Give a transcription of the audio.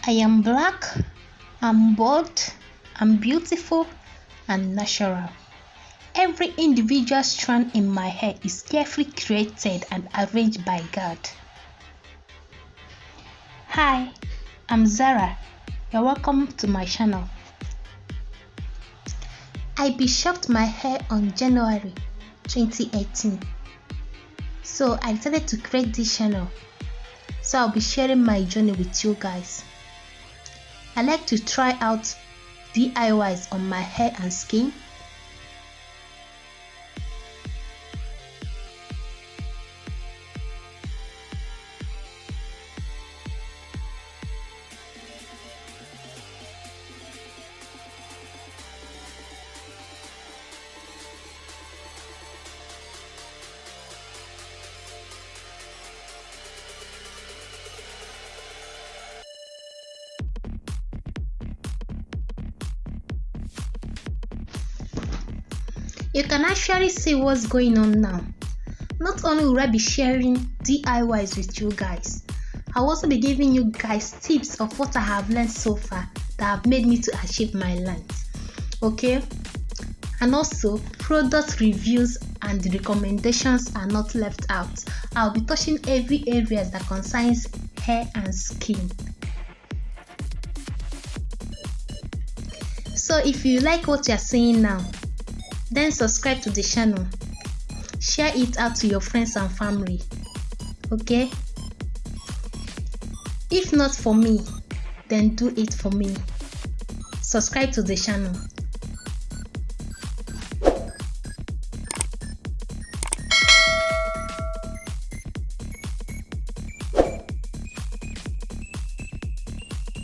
I am black, I'm bold, I'm beautiful and natural. Every individual strand in my hair is carefully created and arranged by God. Hi, I'm Zara. You're welcome to my channel. I bishopped my hair on January 2018. So I decided to create this channel. So I'll be sharing my journey with you guys. I like to try out DIYs on my hair and skin. You can actually see what's going on now. Not only will I be sharing DIYs with you guys, I'll also be giving you guys tips of what I have learned so far that have made me to achieve my length. Okay? And also, product reviews and recommendations are not left out. I'll be touching every area that concerns hair and skin. So if you like what you're seeing now, then subscribe to the channel. Share it out to your friends and family. Okay? If not for me, then do it for me. Subscribe to the channel.